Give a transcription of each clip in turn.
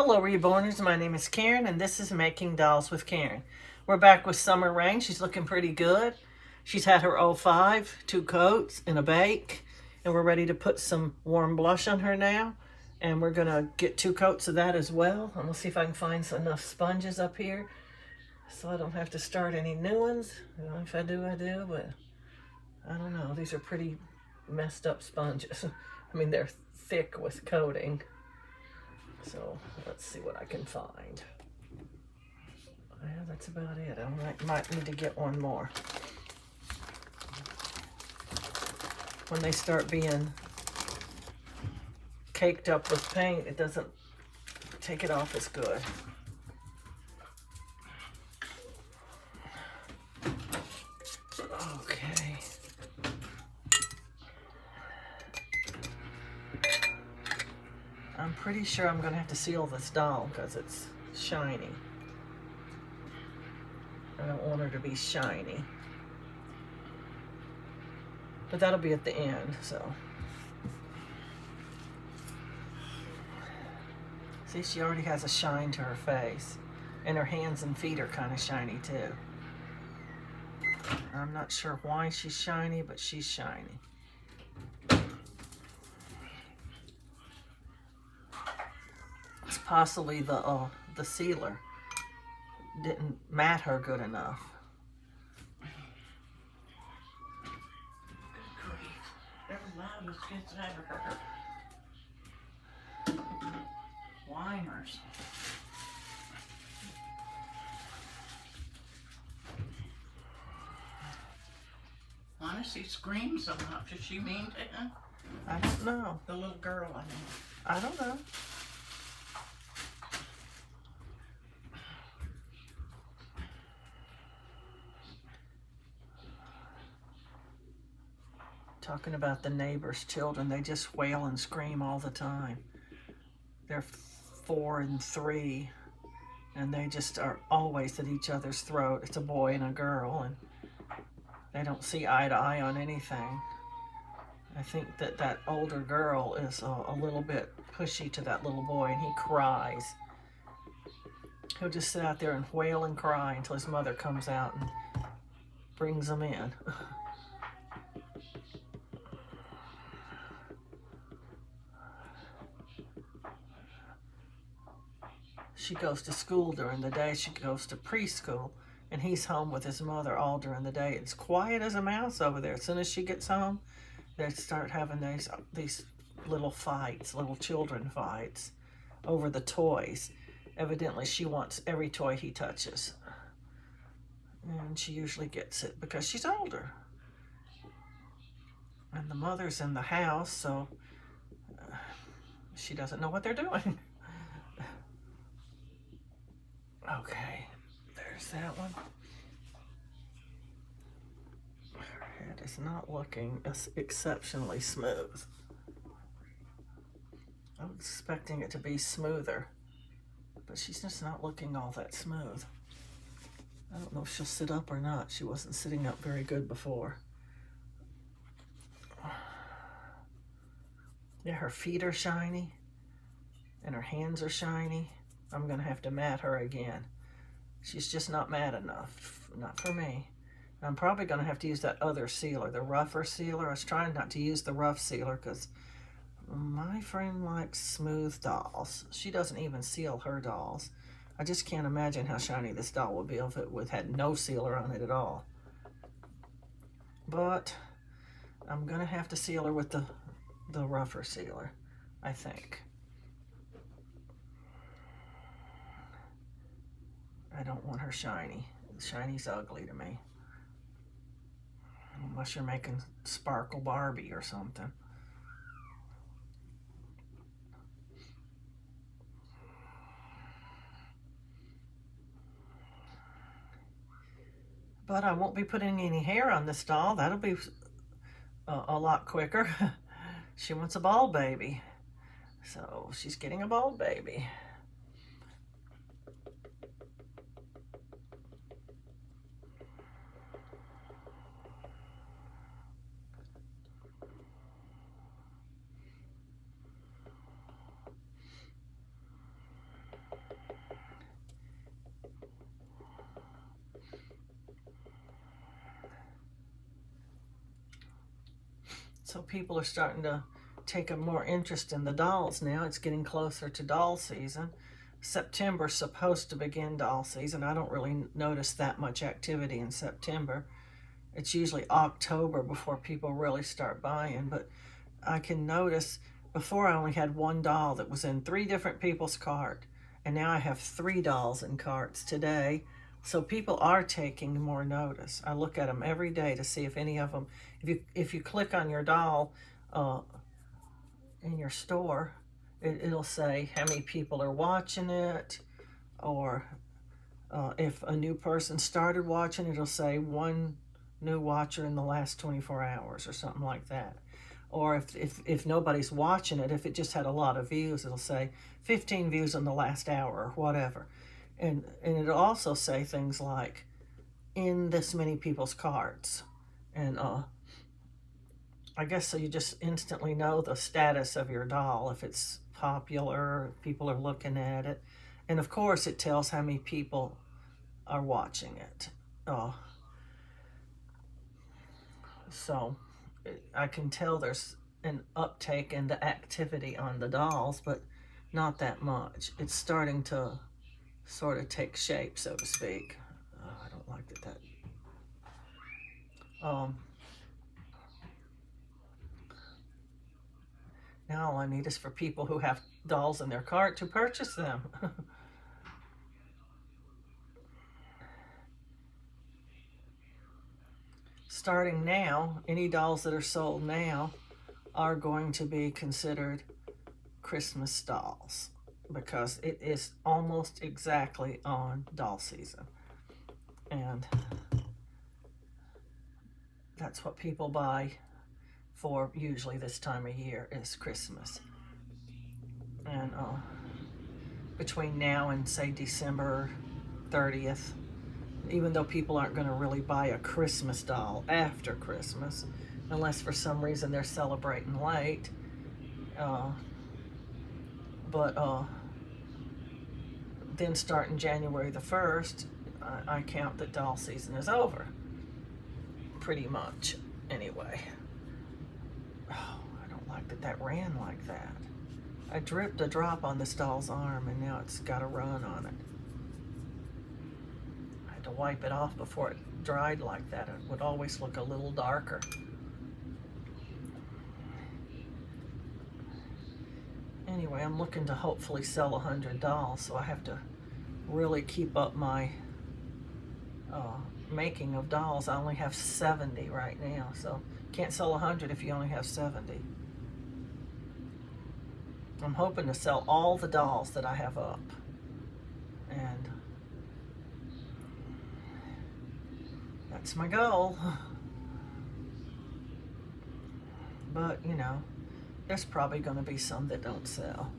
Hello Reborners, my name is Karen and this is Making Dolls with Karen. We're back with Summer Rain. She's looking pretty good. She's had her 05, 2 coats and a bake, and we're ready to put some warm blush on her now. And we're gonna get 2 coats of that as well. I'm gonna see if I can find enough sponges up here so I don't have to start any new ones. If I do, I do, but I don't know. These are pretty messed up sponges. I mean, they're thick with coating. So let's see what I can find. Yeah, that's about it. I might need to get one more. When they start being caked up with paint, it doesn't take it off as good. Okay. I'm pretty sure I'm gonna have to seal this doll because it's shiny. I don't want her to be shiny. But that'll be at the end, so. See, she already has a shine to her face. And her hands and feet are kind of shiny too. I'm not sure why she's shiny, but she's shiny. It's possibly the sealer didn't mat her good enough. Good grief. They're the loudest kids I've ever heard. Whiners. Honestly, screams so much. Is she mean to him? I don't know. The little girl, I mean. I don't know. Talking about the neighbors' children, they just wail and scream all the time. They're 4 and 3, and they just are always at each other's throat. It's a boy and a girl, and they don't see eye to eye on anything. I think that older girl is a little bit pushy to that little boy, and he cries. He'll just sit out there and wail and cry until his mother comes out and brings him in. She goes to school during the day. She goes to preschool, and he's home with his mother all during the day. It's quiet as a mouse over there. As soon as she gets home, they start having these little fights, little children fights over the toys. Evidently, she wants every toy he touches. And she usually gets it because she's older. And the mother's in the house, so she doesn't know what they're doing. Okay, there's that one. Her head is not looking exceptionally smooth. I was expecting it to be smoother, but she's just not looking all that smooth. I don't know if she'll sit up or not. She wasn't sitting up very good before. Yeah, her feet are shiny, and her hands are shiny. I'm gonna have to mat her again. She's just not matte enough, not for me. I'm probably gonna have to use that other sealer, the rougher sealer. I was trying not to use the rough sealer because my friend likes smooth dolls. She doesn't even seal her dolls. I just can't imagine how shiny this doll would be if it had no sealer on it at all. But I'm gonna have to seal her with the rougher sealer, I think. I don't want her shiny. Shiny's ugly to me. Unless you're making Sparkle Barbie or something. But I won't be putting any hair on this doll. That'll be a lot quicker. She wants a bald baby. So she's getting a bald baby. So people are starting to take a more interest in the dolls now. It's getting closer to doll season. September's supposed to begin doll season. I don't really notice that much activity in September. It's usually October before people really start buying, but I can notice before I only had one doll that was in 3 different people's cart, and now I have 3 dolls in carts today. So people are taking more notice. I look at them every day to see if any of them, if you click on your doll in your store, it'll say how many people are watching it, or if a new person started watching, it'll say 1 new watcher in the last 24 hours or something like that. Or if nobody's watching it, if it just had a lot of views, it'll say 15 views in the last hour or whatever. And it'll also say things like, in this many people's carts. And I guess so you just instantly know the status of your doll, if it's popular, if people are looking at it. And of course it tells how many people are watching it. So I can tell there's an uptake in the activity on the dolls, but not that much. It's starting to sort of take shape, so to speak. I don't like that. Now all I need is for people who have dolls in their cart to purchase them. Starting now, any dolls that are sold now are going to be considered Christmas dolls because it is almost exactly on doll season. And that's what people buy for usually this time of year, is Christmas. And between now and say December 30th, even though people aren't going to really buy a Christmas doll after Christmas, unless for some reason they're celebrating late. But then starting January the 1st, I count that doll season is over. Pretty much, anyway. Oh, I don't like that ran like that. I dripped a drop on this doll's arm and now it's got a run on it. I had to wipe it off before it dried like that. It would always look a little darker. Anyway, I'm looking to hopefully sell 100 dolls, so I have to really keep up my making of dolls. I only have 70 right now, so can't sell 100 if you only have 70. I'm hoping to sell all the dolls that I have up, and that's my goal. But you know, there's probably going to be some that don't sell.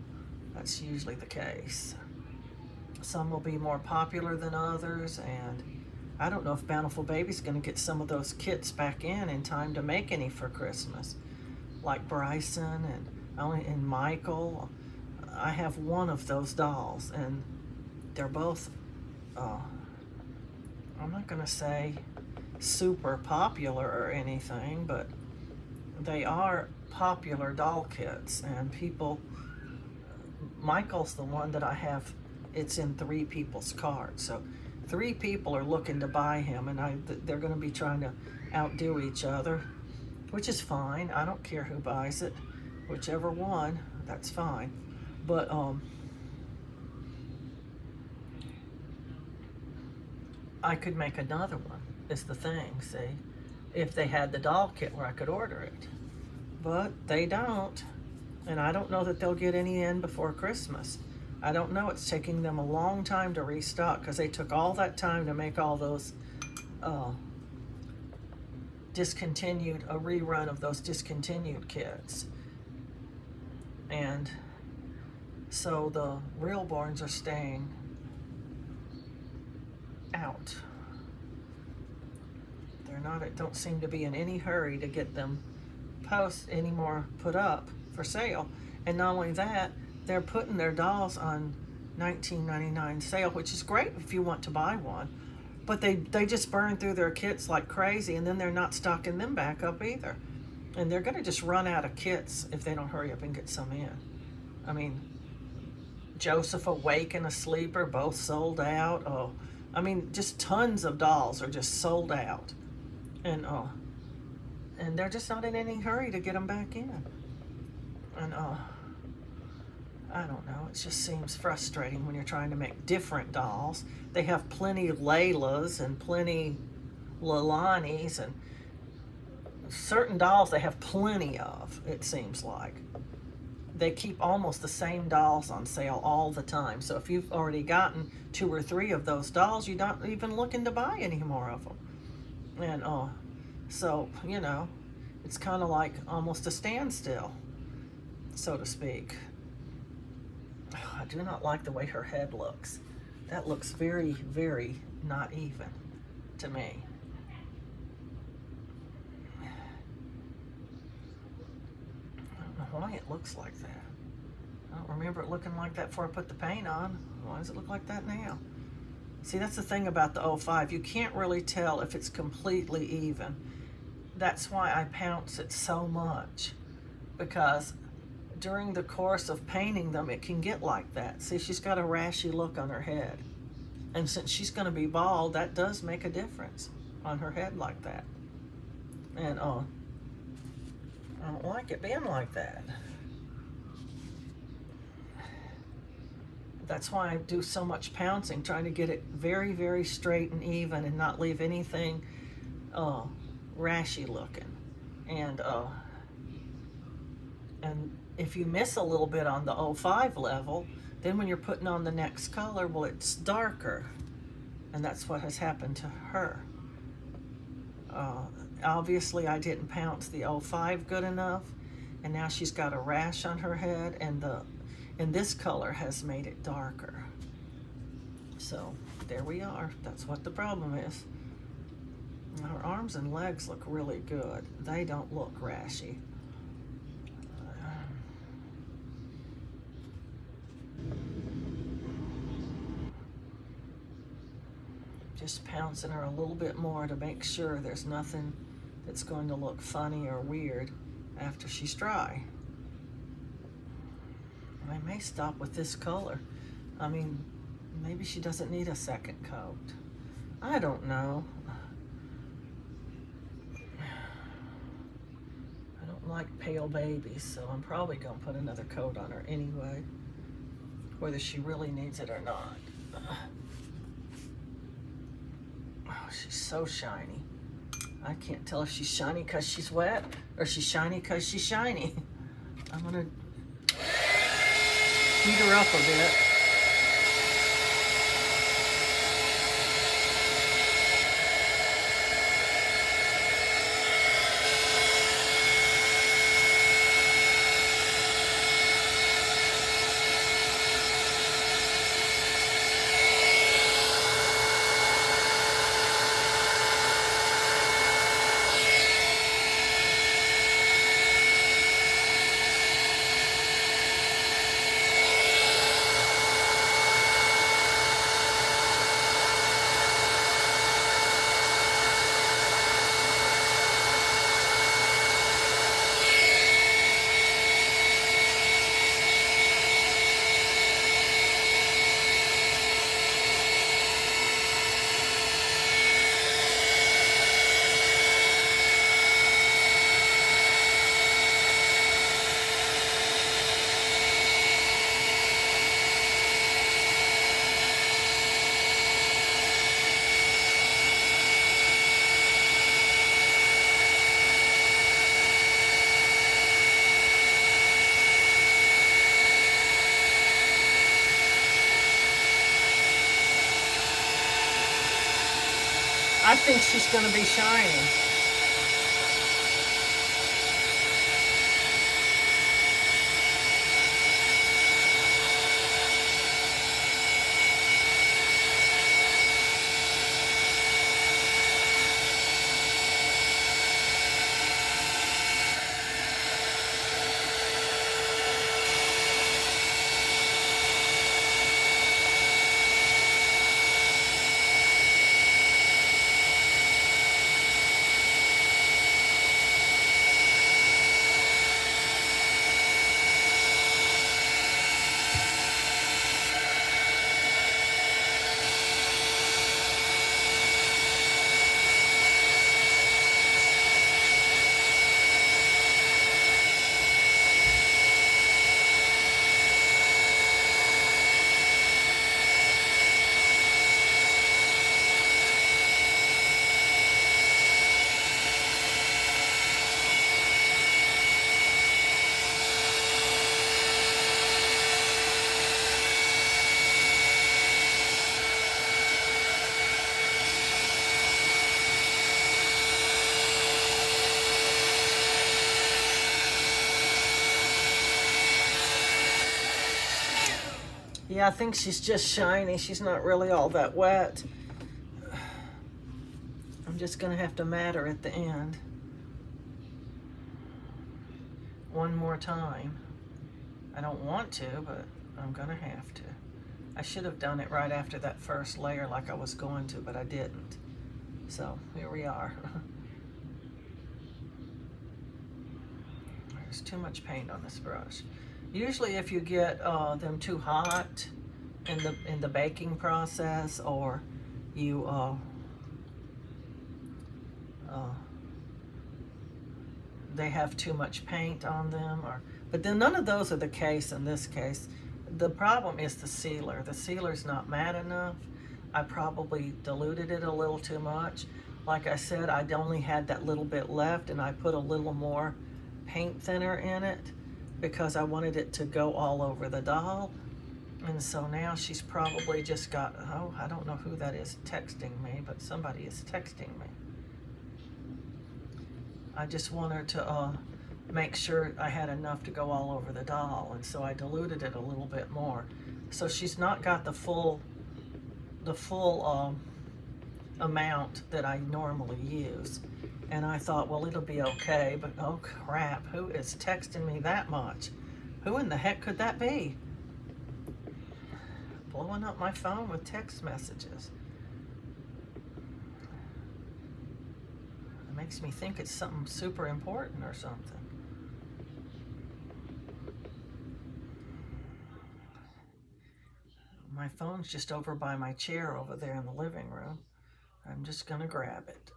That's usually the case. Some will be more popular than others, and I don't know if Bountiful Baby's going to get some of those kits back in time to make any for Christmas. Like Bryson and Michael. I have one of those dolls, and they're both, I'm not going to say super popular or anything, but they are popular doll kits, and people, Michael's the one that I have, it's in 3 people's carts, so 3 people are looking to buy him, and they're going to be trying to outdo each other, which is fine. I don't care who buys it, whichever one, that's fine. But I could make another one, is the thing, see, if they had the doll kit where I could order it. But they don't, and I don't know that they'll get any in before Christmas. I don't know, it's taking them a long time to restock because they took all that time to make all those a rerun of those discontinued kits. And so the Realborns are staying out. Don't seem to be in any hurry to get them put up for sale. And not only that, they're putting their dolls on $19.99 sale, which is great if you want to buy one. But they just burn through their kits like crazy, and then they're not stocking them back up either. And they're going to just run out of kits if they don't hurry up and get some in. I mean, Joseph Awake and a Sleeper both sold out. Oh, I mean, just tons of dolls are just sold out. And they're just not in any hurry to get them back in. And I don't know, it just seems frustrating when you're trying to make different dolls. They have plenty of Laylas and plenty Lelanis, and certain dolls they have plenty of, it seems like. They keep almost the same dolls on sale all the time. So if you've already gotten 2 or 3 of those dolls, you're not even looking to buy any more of them. And so, you know, it's kind of like almost a standstill, so to speak. I do not like the way her head looks. That looks very, very not even to me. I don't know why it looks like that. I don't remember it looking like that before I put the paint on. Why does it look like that now? See, that's the thing about the 05. You can't really tell if it's completely even. That's why I pounce it so much, because during the course of painting them, it can get like that. See, she's got a rashy look on her head. And since she's going to be bald, that does make a difference on her head like that. And I don't like it being like that. That's why I do so much pouncing, trying to get it very, very straight and even and not leave anything rashy looking. And if you miss a little bit on the 05 level, then when you're putting on the next color, well, it's darker. And that's what has happened to her. Obviously, I didn't pounce the 05 good enough, and now she's got a rash on her head, and this color has made it darker. So there we are. That's what the problem is. Her arms and legs look really good. They don't look rashy. Just pouncing her a little bit more to make sure there's nothing that's going to look funny or weird after she's dry. I may stop with this color. I mean, maybe she doesn't need a second coat. I don't know. I don't like pale babies, so I'm probably going to put another coat on her anyway, whether she really needs it or not. Oh, she's so shiny. I can't tell if she's shiny because she's wet or she's shiny because she's shiny. I'm going to heat her up a bit. I think she's going to be shiny. Yeah, I think she's just shiny. She's not really all that wet. I'm just gonna have to mat her at the end. One more time. I don't want to, but I'm gonna have to. I should have done it right after that first layer like I was going to, but I didn't. So here we are. There's too much paint on this brush. Usually if you get them too hot in the baking process, or you they have too much paint on them, but then none of those are the case in this case. The problem is the sealer. The sealer's not matte enough. I probably diluted it a little too much. Like I said, I only had that little bit left, and I put a little more paint thinner in it because I wanted it to go all over the doll. And so now she's probably just got, oh, I don't know who that is texting me, but somebody is texting me. I just want her to make sure I had enough to go all over the doll, and so I diluted it a little bit more. So she's not got the full amount that I normally use. And I thought, well, it'll be okay, but oh crap, who is texting me that much? Who in the heck could that be? Blowing up my phone with text messages. It makes me think it's something super important or something. My phone's just over by my chair over there in the living room. I'm just gonna grab it.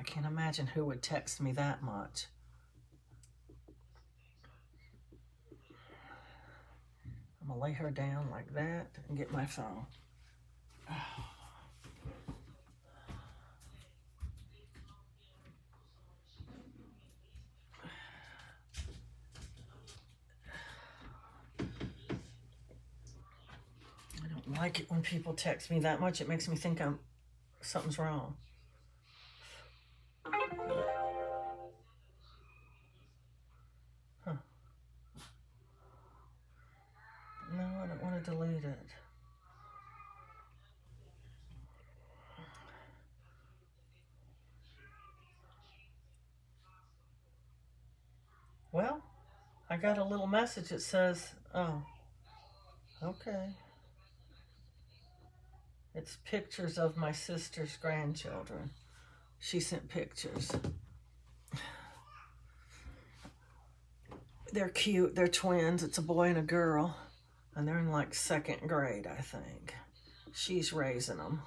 I can't imagine who would text me that much. I'm gonna lay her down like that and get my phone. I don't like it when people text me that much. It makes me think something's wrong. Huh. No, I don't want to delete it. Well, I got a little message that says, oh, okay. It's pictures of my sister's grandchildren. She sent pictures. They're cute. They're twins. It's a boy and a girl. And they're in like 2nd grade, I think. She's raising them.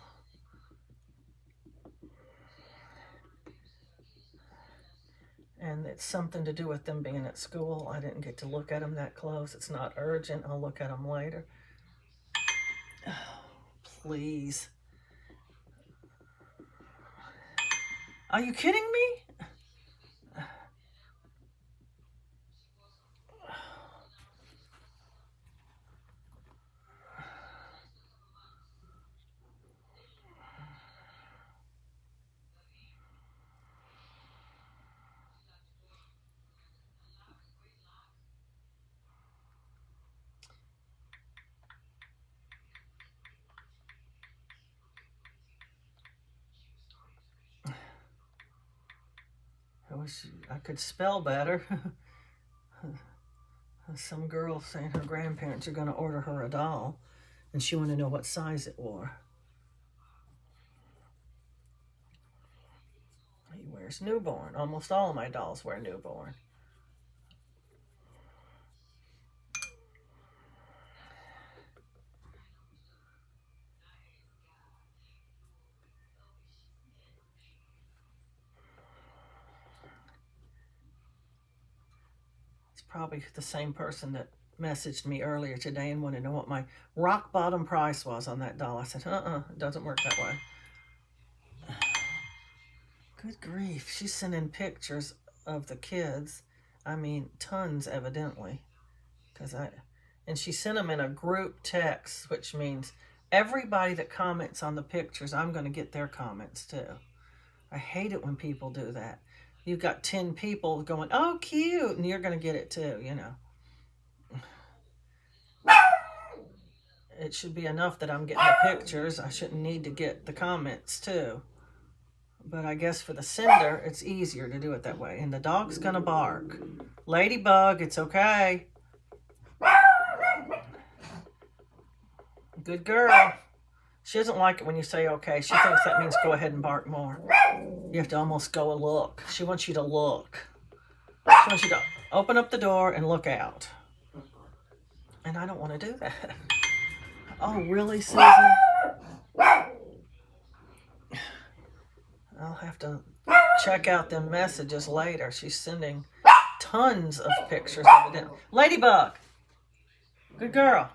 And it's something to do with them being at school. I didn't get to look at them that close. It's not urgent. I'll look at them later. Oh, please. Are you kidding me? I wish I could spell better. Some girl saying her grandparents are going to order her a doll, and she wanted to know what size it wore. He wears newborn. Almost all of my dolls wear newborn. Probably the same person that messaged me earlier today and wanted to know what my rock bottom price was on that doll. I said, it doesn't work that way. Good grief. She's sending pictures of the kids. I mean, tons, evidently. And she sent them in a group text, which means everybody that comments on the pictures, I'm going to get their comments too. I hate it when people do that. You've got 10 people going, oh, cute, and you're going to get it too, you know. it should be enough that I'm getting the pictures. I shouldn't need to get the comments too. But I guess for the sender, it's easier to do it that way. And the dog's gonna bark. Ladybug, it's okay. Good girl. She doesn't like it when you say okay. She thinks that means go ahead and bark more. You have to almost go and look. She wants you to look. She wants you to open up the door and look out. And I don't want to do that. Oh, really, Susan? I'll have to check out them messages later. She's sending tons of pictures of it. Ladybug. Good girl.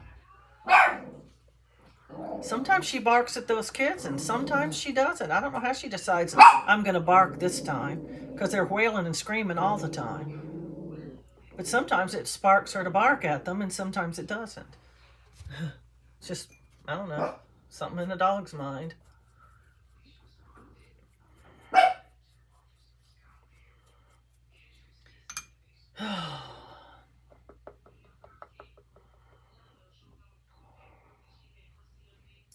Sometimes she barks at those kids and sometimes she doesn't. I don't know how she decides I'm going to bark this time because they're wailing and screaming all the time. But sometimes it sparks her to bark at them and sometimes it doesn't. It's just, I don't know, something in the dog's mind.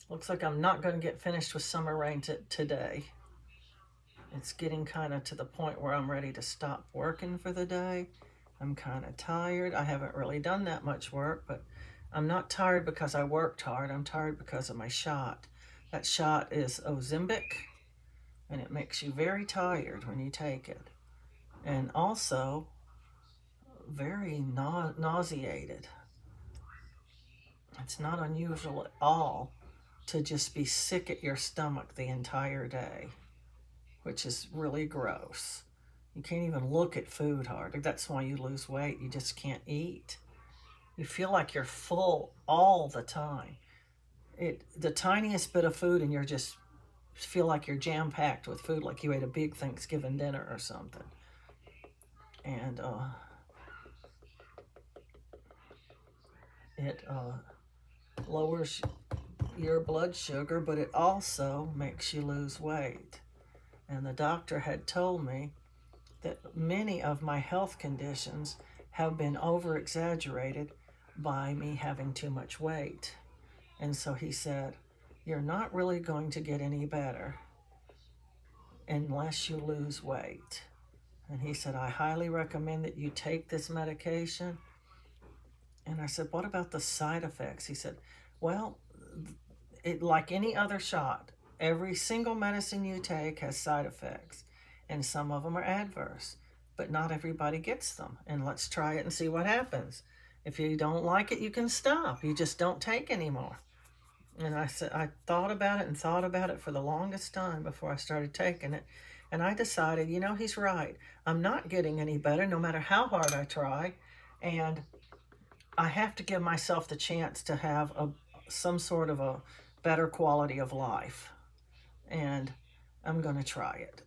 Looks like I'm not going to get finished with Summer Rain today. It's getting kind of to the point where I'm ready to stop working for the day. I'm kind of tired. I haven't really done that much work, but I'm not tired because I worked hard. I'm tired because of my shot. That shot is Ozempic, and it makes you very tired when you take it. And also very nauseated. It's not unusual at all to just be sick at your stomach the entire day, which is really gross. You can't even look at food hardly. That's why you lose weight. You just can't eat. You feel like you're full all the time. The tiniest bit of food and you're just feel like you're jam-packed with food, like you ate a big Thanksgiving dinner or something. And it lowers your blood sugar, but it also makes you lose weight. And the doctor had told me that many of my health conditions have been over-exaggerated by me having too much weight. And so he said, you're not really going to get any better unless you lose weight. And he said, I highly recommend that you take this medication. And I said, what about the side effects? He said, well, like any other shot, every single medicine you take has side effects. And some of them are adverse, but not everybody gets them. And let's try it and see what happens. If you don't like it, you can stop. You just don't take anymore. And I said, I thought about it and thought about it for the longest time before I started taking it. And I decided, you know, he's right. I'm not getting any better no matter how hard I try. And I have to give myself the chance to have some sort of a better quality of life. And I'm going to try it.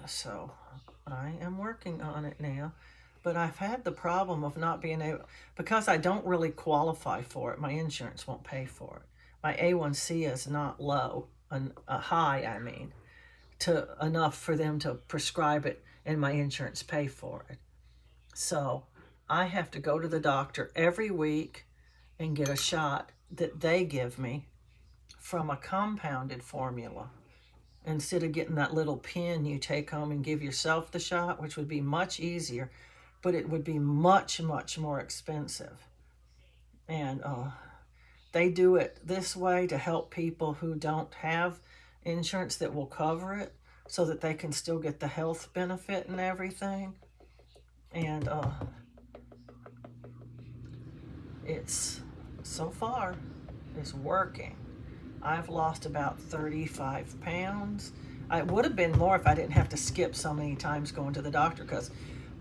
So I am working on it now, but I've had the problem of not being able, because I don't really qualify for it, my insurance won't pay for it. My A1C is not low, high, I mean, to enough for them to prescribe it and my insurance pay for it. So I have to go to the doctor every week and get a shot that they give me from a compounded formula. Instead of getting that little pin you take home and give yourself the shot, which would be much easier, but it would be much, much more expensive. And they do it this way to help people who don't have insurance that will cover it so that they can still get the health benefit and everything. And it's, so far, it's working. I've lost about 35 pounds. It would have been more if I didn't have to skip so many times going to the doctor because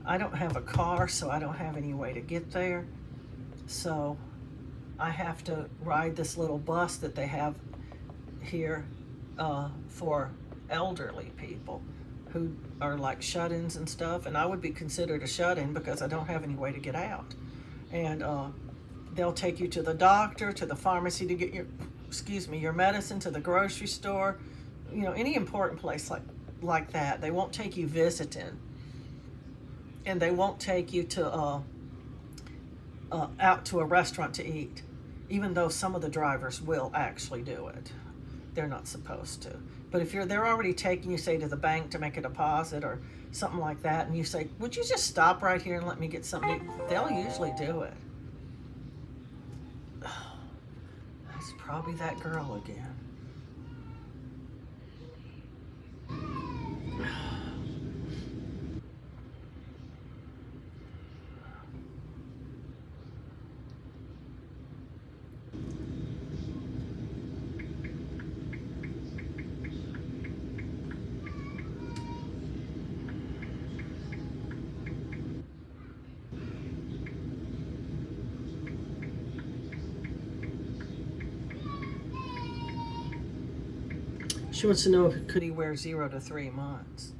I don't have a car, so I don't have any way to get there. So I have to ride this little bus that they have here for elderly people who are like shut-ins and stuff. And I would be considered a shut-in because I don't have any way to get out. And they'll take you to the doctor, to the pharmacy to get your medicine, to the grocery store, you know, any important place like that. They won't take you visiting, and they won't take you to out to a restaurant to eat. even though some of the drivers will actually do it. They're not supposed to. But if they're already taking you, say, to the bank to make a deposit or something like that, and you say, would you just stop right here and let me get something? They'll usually do it. That's probably that girl again. She wants to know if could he wear 0 to 3 months.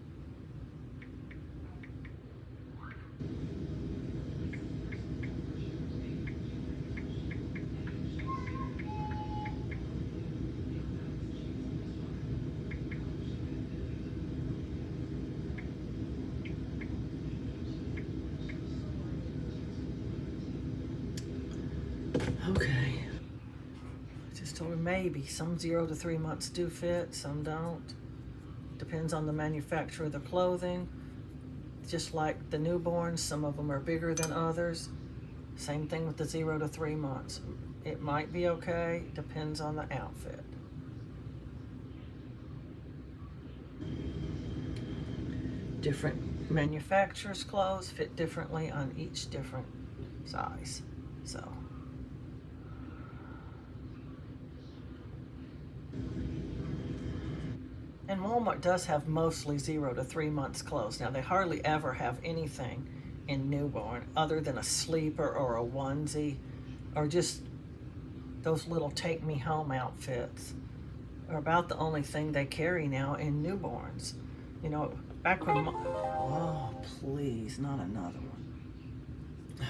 Okay. Just told her maybe. Some 0 to 3 months do fit, some don't. Depends on the manufacturer of the clothing. Just like the newborns, some of them are bigger than others. Same thing with the 0 to 3 months. It might be okay, depends on the outfit. Different manufacturers' clothes fit differently on each different size. So. And Walmart does have mostly 0 to 3 months clothes. Now, they hardly ever have anything in newborn other than a sleeper or a onesie or just those little take me home outfits are about the only thing they carry now in newborns. You know, back when oh, please, not another one.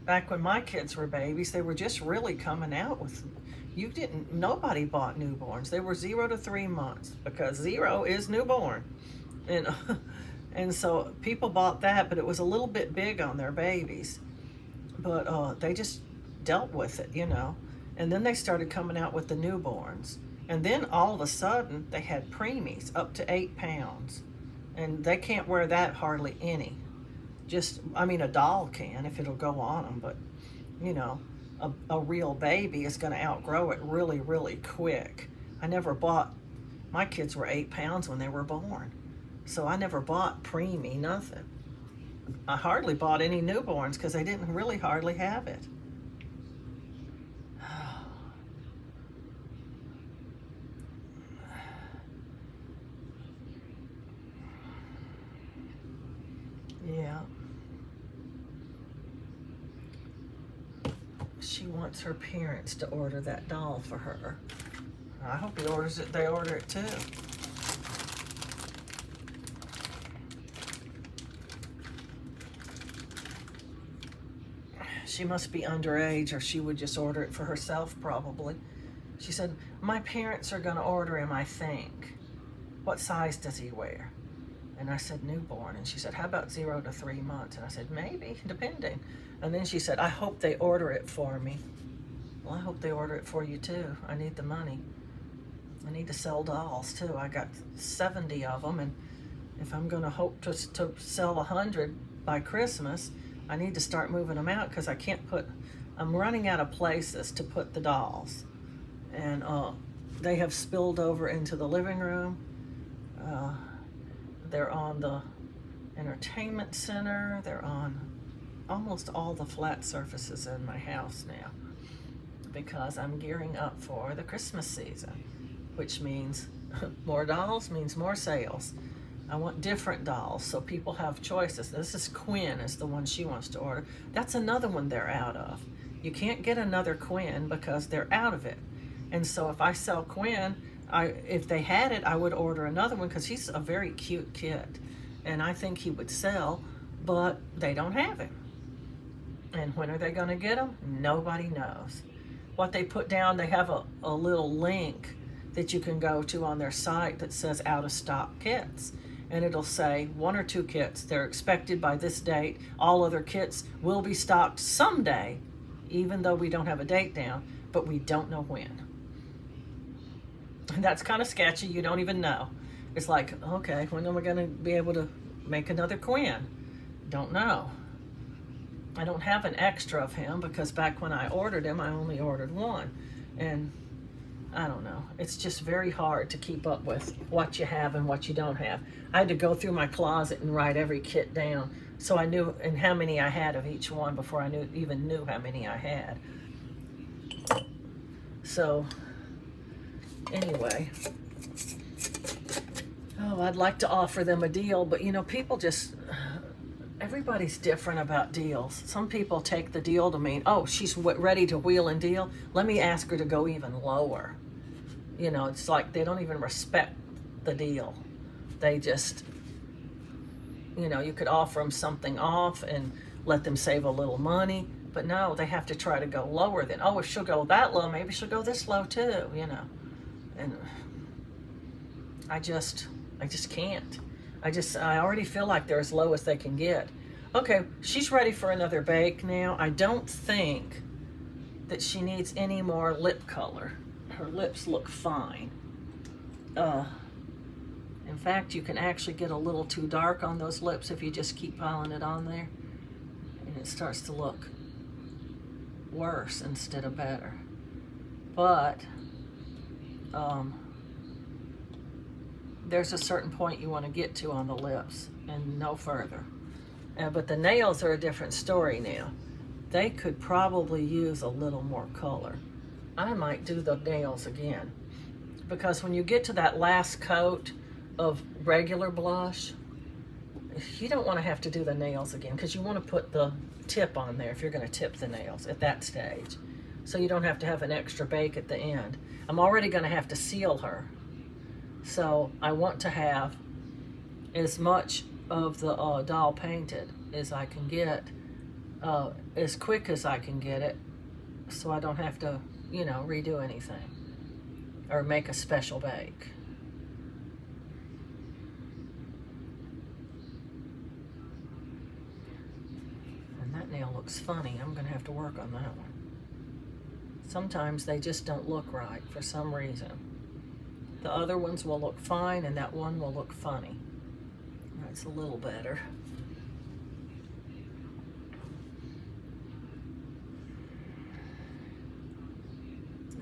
Back when my kids were babies, they were just really coming out with nobody bought newborns. They were 0 to 3 months because 0 is newborn. And so people bought that, but it was a little bit big on their babies. But they just dealt with it, you know. And then they started coming out with the newborns. And then all of a sudden they had preemies up to 8 pounds. And they can't wear that hardly any. A doll can if it'll go on them, but you know, a real baby is going to outgrow it really, really quick. My kids were 8 pounds when they were born. So I never bought preemie, nothing. I hardly bought any newborns because they didn't really hardly have it. Yeah. She wants her parents to order that doll for her. I hope they order it too. She must be underage or she would just order it for herself probably. She said, my parents are gonna order him, I think. What size does he wear? And I said, newborn. And she said, how about 0 to 3 months? And I said, maybe, depending. And then she said, I hope they order it for me. Well, I hope they order it for you too. I need the money. I need to sell dolls too. I got 70 of them, and if I'm gonna hope to sell 100 by Christmas, I need to start moving them out because I'm running out of places to put the dolls. And they have spilled over into the living room. They're on the entertainment center. They're on almost all the flat surfaces in my house now because I'm gearing up for the Christmas season, which means more dolls means more sales. I want different dolls so people have choices. This is Quinn is the one she wants to order. That's another one they're out of. You can't get another Quinn because they're out of it. And so if I sell Quinn, if they had it, I would order another one because he's a very cute kid. And I think he would sell, but they don't have him. And when are they going to get him? Nobody knows. What they put down, they have a little link that you can go to on their site that says out of stock kits. And it'll say 1 or 2 kits. They're expected by this date. All other kits will be stocked someday even though we don't have a date down, but we don't know when. And that's kind of sketchy. You don't even know. It's like, okay, when am I going to be able to make another Quinn? Don't know. I don't have an extra of him because back when I ordered him, I only ordered one. And I don't know. It's just very hard to keep up with what you have and what you don't have. I had to go through my closet and write every kit down so I knew and how many I had of each one before I even knew how many I had. So anyway, I'd like to offer them a deal, but you know, people just, everybody's different about deals. Some people take the deal to mean, oh, she's ready to wheel and deal. Let me ask her to go even lower. You know, it's like they don't even respect the deal. They just, you know, you could offer them something off and let them save a little money. But no, they have to try to go lower than, oh, if she'll go that low, maybe she'll go this low too, you know. And I just can't. I already feel like they're as low as they can get. Okay, she's ready for another bake now. I don't think that she needs any more lip color. Her lips look fine. In fact, you can actually get a little too dark on those lips if you just keep piling it on there. And it starts to look worse instead of better. But there's a certain point you want to get to on the lips and no further. But the nails are a different story now. They could probably use a little more color. I might do the nails again because when you get to that last coat of regular blush, you don't want to have to do the nails again because you want to put the tip on there if you're going to tip the nails at that stage. So you don't have to have an extra bake at the end. I'm already going to have to seal her. So I want to have as much of the doll painted as I can get, as quick as I can get it, so I don't have to, you know, redo anything or make a special bake. And that nail looks funny. I'm going to have to work on that one. Sometimes they just don't look right for some reason. The other ones will look fine, and that one will look funny. That's a little better.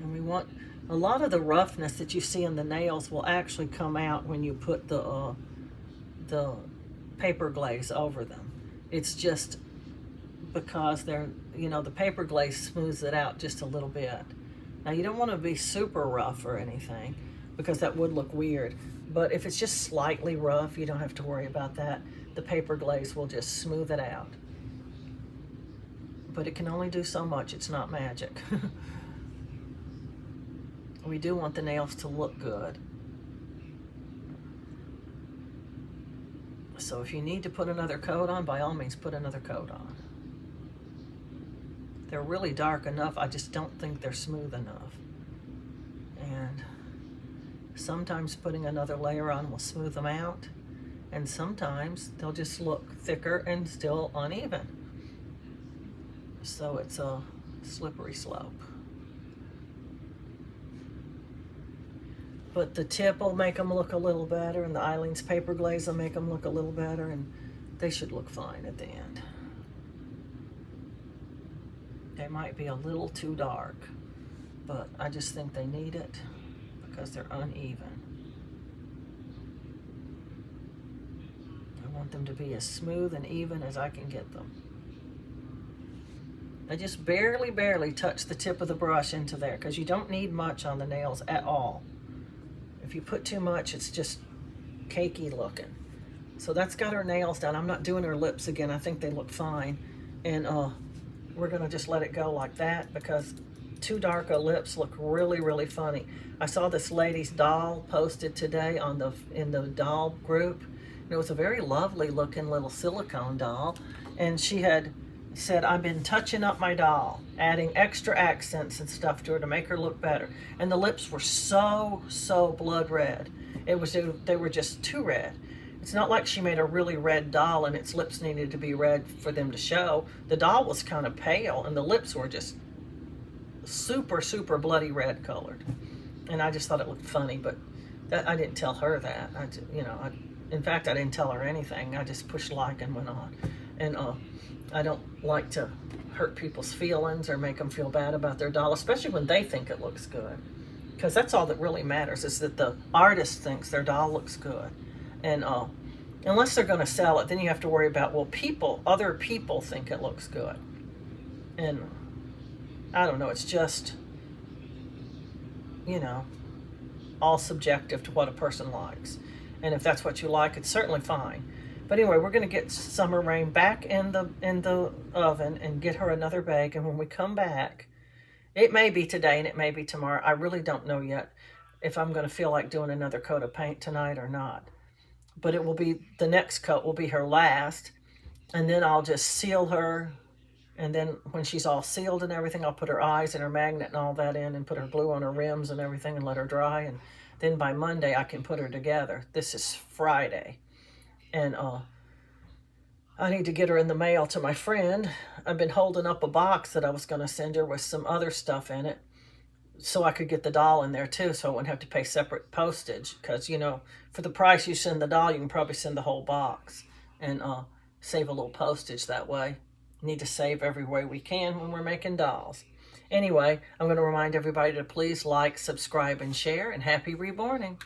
And we want, a lot of the roughness that you see in the nails will actually come out when you put the paper glaze over them. It's just because they're, you know, the paper glaze smooths it out just a little bit. Now you don't want to be super rough or anything, because that would look weird. But if it's just slightly rough, you don't have to worry about that. The paper glaze will just smooth it out. But it can only do so much. It's not magic. We do want the nails to look good. So if you need to put another coat on, by all means put another coat on. They're really dark enough, I just don't think they're smooth enough. And sometimes putting another layer on will smooth them out, and sometimes they'll just look thicker and still uneven. So it's a slippery slope. But the tip will make them look a little better, and the Eileen's paper glaze will make them look a little better, and they should look fine at the end. They might be a little too dark, but I just think they need it because they're uneven. I want them to be as smooth and even as I can get them. I just barely touch the tip of the brush into there because you don't need much on the nails at all. If you put too much, it's just cakey looking. So that's got her nails done. I'm not doing her lips again. I think they look fine. And we're gonna just let it go like that because too dark of lips look really funny. I saw this lady's doll posted today in the doll group. And it was a very lovely looking little silicone doll. And she had said, I've been touching up my doll, adding extra accents and stuff to her to make her look better. And the lips were so blood red. They were just too red. It's not like she made a really red doll and its lips needed to be red for them to show. The doll was kind of pale and the lips were just super, super bloody red colored. And I just thought it looked funny, but I didn't tell her that. In fact, I didn't tell her anything. I just pushed like and went on. And I don't like to hurt people's feelings or make them feel bad about their doll, especially when they think it looks good. Because that's all that really matters, is that the artist thinks their doll looks good. And unless they're going to sell it, then you have to worry about, well, other people think it looks good. And I don't know, it's just, all subjective to what a person likes. And if that's what you like, it's certainly fine. But anyway, we're going to get Summer Rain back in the oven and get her another bag. And when we come back, it may be today and it may be tomorrow. I really don't know yet if I'm going to feel like doing another coat of paint tonight or not. But it will be, the next coat will be her last. And then I'll just seal her. And then when she's all sealed and everything, I'll put her eyes and her magnet and all that in and put her glue on her rims and everything and let her dry. And then by Monday, I can put her together. This is Friday. And I need to get her in the mail to my friend. I've been holding up a box that I was going to send her with some other stuff in it so I could get the doll in there too, so I wouldn't have to pay separate postage. Because, for the price you send the doll, you can probably send the whole box and save a little postage that way. Need to save every way we can when we're making dolls. Anyway, I'm going to remind everybody to please like, subscribe, and share, and happy reborning.